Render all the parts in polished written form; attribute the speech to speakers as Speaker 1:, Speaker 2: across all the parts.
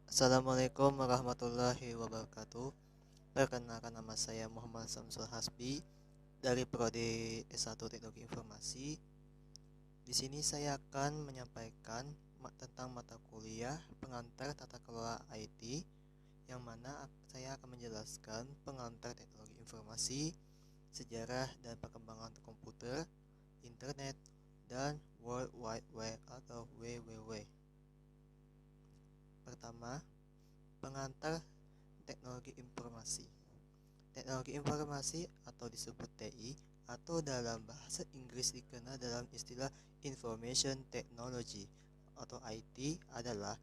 Speaker 1: Assalamualaikum warahmatullahi wabarakatuh. Perkenalkan, nama saya Muhammad Samsul Hasbi dari Prodi S1 Teknologi Informasi. Di sini saya akan menyampaikan tentang mata kuliah pengantar tata kelola IT, yang mana saya akan menjelaskan pengantar teknologi informasi, sejarah dan perkembangan komputer, internet, dan World Wide Web atau WWW. Pertama, pengantar teknologi informasi. Teknologi informasi atau disebut TI atau dalam bahasa Inggris dikenal dalam istilah Information Technology atau IT adalah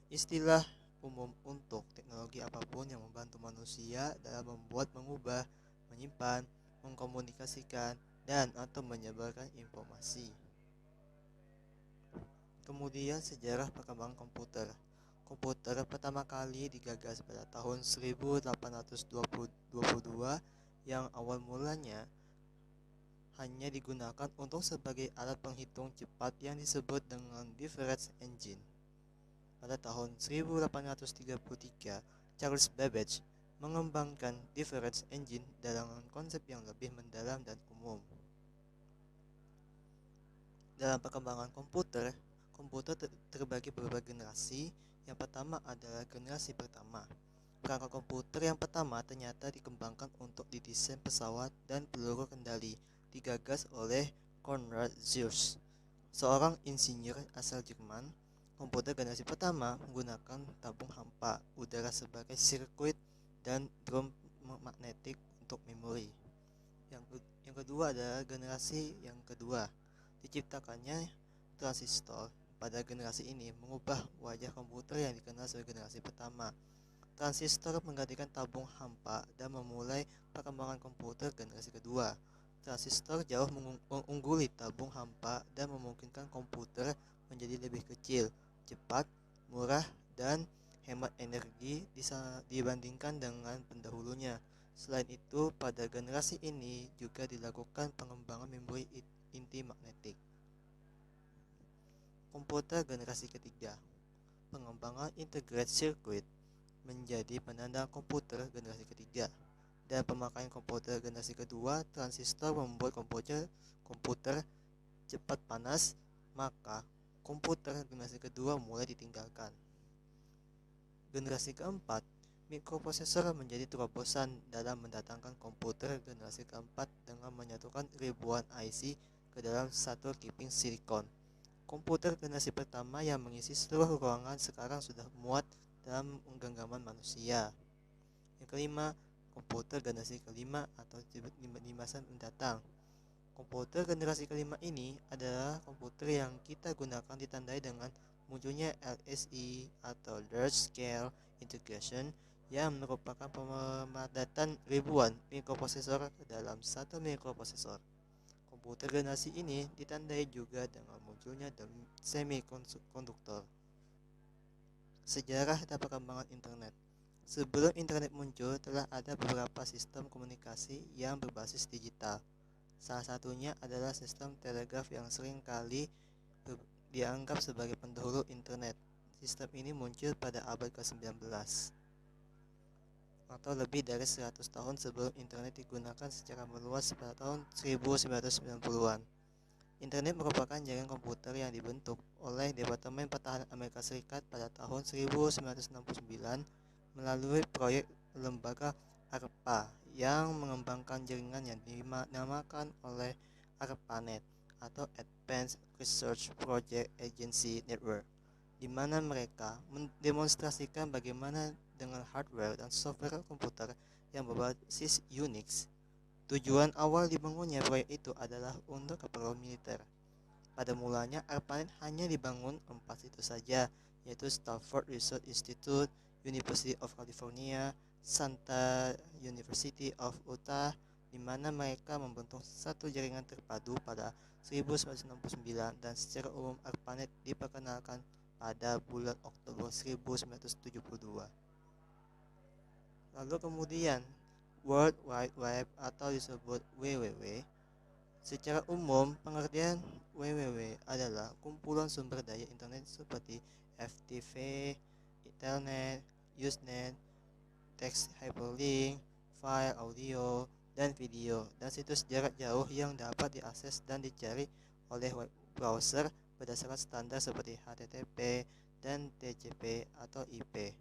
Speaker 1: istilah umum untuk teknologi apapun yang membantu manusia dalam membuat, mengubah, menyimpan, mengkomunikasikan, dan atau menyebarkan informasi. Kemudian sejarah perkembangan komputer. Komputer pertama kali digagas pada tahun 1822 yang awal mulanya hanya digunakan untuk sebagai alat penghitung cepat yang disebut dengan difference engine. Pada tahun 1833, Charles Babbage mengembangkan difference engine dalam konsep yang lebih mendalam dan umum. Dalam perkembangan komputer, komputer terbagi beberapa generasi. Yang pertama adalah generasi pertama. Perangkat komputer yang pertama ternyata dikembangkan untuk didesain pesawat dan peluru kendali, digagas oleh Konrad Zuse, seorang insinyur asal Jerman. Komputer generasi pertama menggunakan tabung hampa udara sebagai sirkuit dan drum magnetik untuk memori. Yang kedua adalah generasi yang kedua. Diciptakannya transistor. Pada generasi ini mengubah wajah komputer yang dikenal sebagai generasi pertama. Transistor menggantikan tabung hampa dan memulai perkembangan komputer generasi kedua. Transistor jauh mengungguli tabung hampa dan memungkinkan komputer menjadi lebih kecil, cepat, murah, dan hemat energi dibandingkan dengan pendahulunya. Selain itu, pada generasi ini juga dilakukan pengembangan memori inti magnetik. Komputer generasi ketiga, pengembangan integrated circuit menjadi penanda komputer generasi ketiga. Dan pemakaian komputer generasi kedua, transistor membuat komputer cepat panas, maka komputer generasi kedua mulai ditinggalkan. Generasi keempat, mikroprosesor menjadi terobosan dalam mendatangkan komputer generasi keempat dengan menyatukan ribuan IC ke dalam satu keping silikon. Komputer generasi pertama yang mengisi seluruh ruangan sekarang sudah muat dalam genggaman manusia. Yang kelima, komputer generasi kelima atau di masa mendatang. Komputer generasi kelima ini adalah komputer yang kita gunakan ditandai dengan munculnya LSI atau Large Scale Integration, yang merupakan pemadatan ribuan mikroprosesor dalam satu mikroprosesor. Komputer generasi ini ditandai juga dengan munculnya semikonduktor. Sejarah dan perkembangan internet. Sebelum internet muncul, telah ada beberapa sistem komunikasi yang berbasis digital. Salah satunya adalah sistem telegraf yang sering kali dianggap sebagai pendahulu internet. Sistem ini muncul pada abad ke-19 atau lebih dari 100 tahun sebelum internet digunakan secara meluas pada tahun 1990-an. Internet merupakan jaringan komputer yang dibentuk oleh Departemen Pertahanan Amerika Serikat pada tahun 1969 melalui proyek lembaga ARPA yang mengembangkan jaringan yang dinamakan oleh ARPANET atau Advanced Research Project Agency Network, di mana mereka mendemonstrasikan bagaimana dengan hardware dan software komputer yang berbasis Unix. Tujuan awal dibangunnya proyek itu adalah untuk keperluan militer. Pada mulanya ARPANET hanya dibangun 4 situs saja, yaitu Stanford Research Institute, University of California, Santa University of Utah, di mana mereka membentuk satu jaringan terpadu pada 1969, dan secara umum ARPANET diperkenalkan pada bulan Oktober 1972. Lalu kemudian World Wide Web atau disebut WWW. Secara umum, pengertian WWW adalah kumpulan sumber daya internet seperti FTP, telnet, usenet, teks hyperlink, file audio, dan video, dan situs jarak jauh yang dapat diakses dan dicari oleh web browser berdasarkan standar seperti HTTP dan TCP atau IP.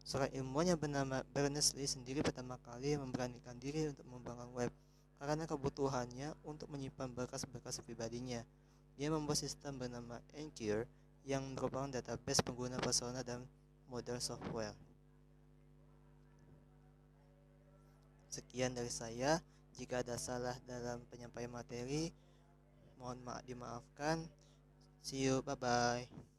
Speaker 1: Seorang ilmuwan yang bernama Berners-Lee sendiri pertama kali memberanikan diri untuk membangun web karena kebutuhannya untuk menyimpan berkas-berkas pribadinya. Dia membuat sistem bernama Anchor yang merupakan database pengguna persona dan model software. Sekian dari saya. Jika ada salah dalam penyampaian materi, mohon dimaafkan. See you, bye bye.